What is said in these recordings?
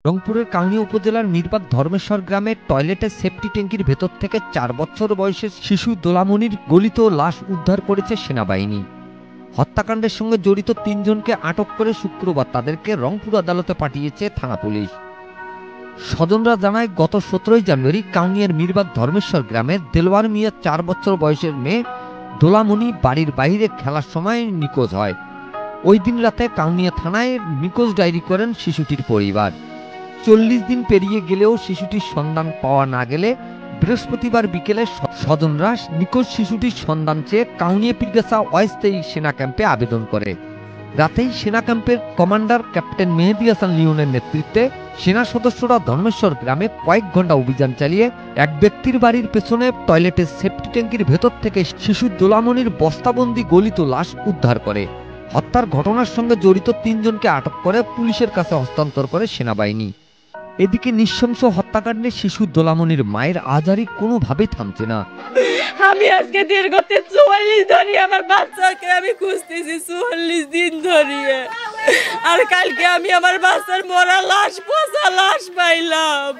রংপুরের কাউনিয়া উপজেলার মিরবাগ ধর্মেশ্বর গ্রামে টয়লেটের সেফটি ট্যাঙ্কির ভেতর থেকে 4 বছর বয়সের শিশু দোলামনির গলিত লাশ উদ্ধার করেছে সেনাবাহিনী। হত্যাকাণ্ডের সঙ্গে জড়িত 3 জনকে আটক করে শুক্রবার তাদেরকে রংপুর আদালতে পাঠিয়েছে থানা পুলিশ। স্বজনরা জানায়, গত 17 জানুয়ারি কাউনিয়ার মিরবাগ ধর্মেশ্বর গ্রামের দেলোয়ার মিয়া 4 বছর বয়সের মেয়ে দোলামনি বাড়ির বাইরে খেলার সময় নিখোঁজ হয়। ওই দিন রাতে কাউনিয়া থানায় নিখোঁজ ডায়েরি করেন শিশুটির পরিবার। 40 দিন পেরিয়ে গেলেও শিশুটির সন্ধান পাওয়া না গেলে বৃহস্পতিবার বিকেলে স্বজনরা নিখোঁজ শিশুটির সন্ধান চেয়ে কাউনিয়া পীরগাছা অস্থায়ী সেনা ক্যাম্পে আবেদন করে। রাতেই সেনা ক্যাম্পের কমান্ডার ক্যাপ্টেন মেহেদী হাসান লিওনের নেতৃত্বে সেনা সদস্যরা ধর্মেশ্বর গ্রামে কয়েক ঘন্টা অভিযান চালিয়ে এক ব্যক্তির বাড়ির পেছনে টয়লেটের সেফটি ট্যাঙ্কির ভেতর থেকে শিশু দোলামনির বস্তাবন্দি গলিত লাশ উদ্ধার করে। হত্যার ঘটনার সঙ্গে জড়িত 3 জনকে আটক করে পুলিশের কাছে হস্তান্তর করে সেনাবাহিনী। এদিকে নৃশংস হত্যাকাণ্ডে শিশু দোলামনির মায়ের আজারি কোনোভাবেই থামছে না। আমি আজকে দীর্ঘ 44 ধরে আমার বাচ্চাকে আমি খুঁজতেছি, 44 দিন ধরে। আর কালকে আমি আমার বাচ্চার মরা লাশ, পচা লাশ পাইলাম।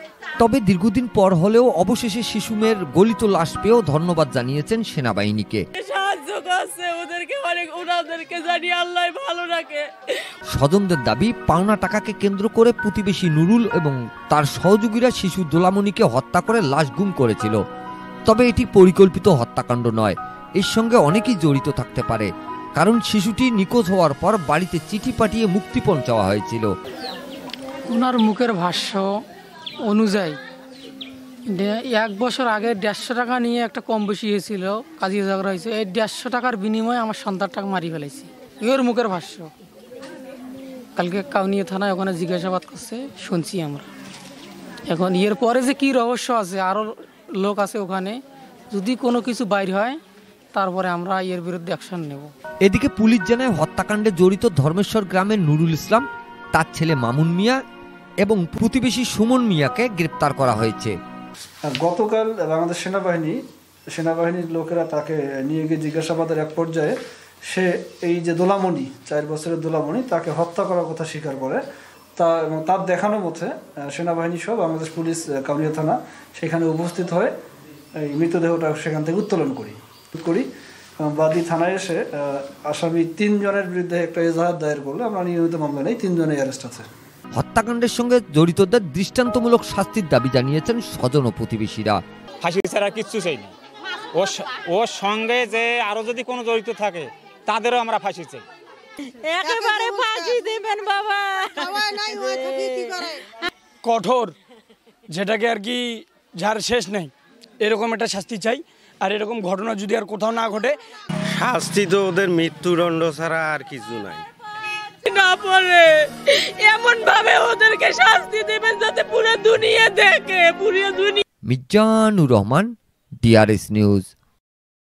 তবে দীর্ঘদিন পর হলেও অবশেষে শিশু মেয়ের গলিত লাশ পেয়েও ধন্যবাদ জানিয়েছেন সেনাবাহিনীকে। সাহায্য করছে ওদেরকে, অনেক ওনাদেরকে জানি আল্লাহ ভালো রাখে। স্বজনদের দাবি, পাওনা টাকাকে কেন্দ্র করে প্রতিবেশী নুরুল এবং তার সহযোগীরা শিশু দোলামনিকে হত্যা করে লাশ গুম করেছিল। তবে এটি পরিকল্পিত হত্যাকাণ্ড নয়, এর সঙ্গে অনেকেই জড়িত থাকতে পারে, কারণ শিশুটি নিখোঁজ হওয়ার পর বাড়িতে চিঠি পাঠিয়ে মুক্তিপণ চাওয়া হয়েছিল। ওনার মুখের ভাষ্য অনুযায়ী 1 বছর আগে 150 টাকা নিয়ে একটা কম বেশি হয়েছিল, কাজী ঝগড়া হয়েছে। এই 150 টাকার বিনিময়ে আমার সন্তানটাকে মারি ফেলেছি, এর মুখের ভাষ্য। কালকে কাউনিয়া থানায় ওখানে জিজ্ঞাসাবাদ করছে, শুনছি আমরা। এখন এর পরে যে কি রহস্য আছে, আরও লোক আছে ওখানে, যদি কোনো কিছু বাইর হয় তারপরে আমরা এর বিরুদ্ধে অ্যাকশন নেব। এদিকে পুলিশ জানায়, হত্যাকাণ্ডে জড়িত ধর্মেশ্বর গ্রামের নুরুল ইসলাম, তার ছেলে মামুন মিয়া এবং প্রতিবেশী সুমন মিয়াকে গ্রেপ্তার করা হয়েছে। গতকাল বাংলাদেশ সেনাবাহিনীর লোকেরা তাকে নিয়ে গিয়ে জিজ্ঞাসাবাদের এক পর্যায়ে সে এই যে দোলামণি, 4 বছরের দোলামণি, তাকে হত্যা করার কথা স্বীকার করে। এবং তার দেখানো মতে সেনাবাহিনী সহ বাংলাদেশ পুলিশ কাউনিয়া থানা সেখানে উপস্থিত হয়ে এই মৃতদেহটা সেখান থেকে উত্তোলন করি। বাদী থানায় এসে আসামি 3 জনের বিরুদ্ধে একটা এজাহার দায়ের করলে আমরা নিয়মিত মামলা নেই, 3 জনের অ্যারেস্ট আছে। হত্যাকাণ্ডের সঙ্গে জড়িতদের দৃষ্টান্তমূলক শাস্তির দাবি জানিয়েছেন স্বজন ও প্রতিবেশীরা। ফাঁসি ছাড়া কিচ্ছু চাই না, ওর সঙ্গে যে আরো যদি কোনো জড়িত থাকে তাদেরও আমরা ফাঁসি চাই। একেবারে ফাঁসি দিবেন বাবা। কঠোর, যেটাকে আর কি যার শেষ নেই, এরকম একটা শাস্তি চাই। আর এরকম ঘটনা যদি আর কোথাও না ঘটে, শাস্তি তো ওদের মৃত্যুদণ্ড ছাড়া আর কিছু নাই। না পরে এমন ভাবে ওদেরকে শাস্তি দিবেন যাতে পুরো দুনিয়া দেখে, পুরো দুনিয়া। Mizanur Rahman, DRS news.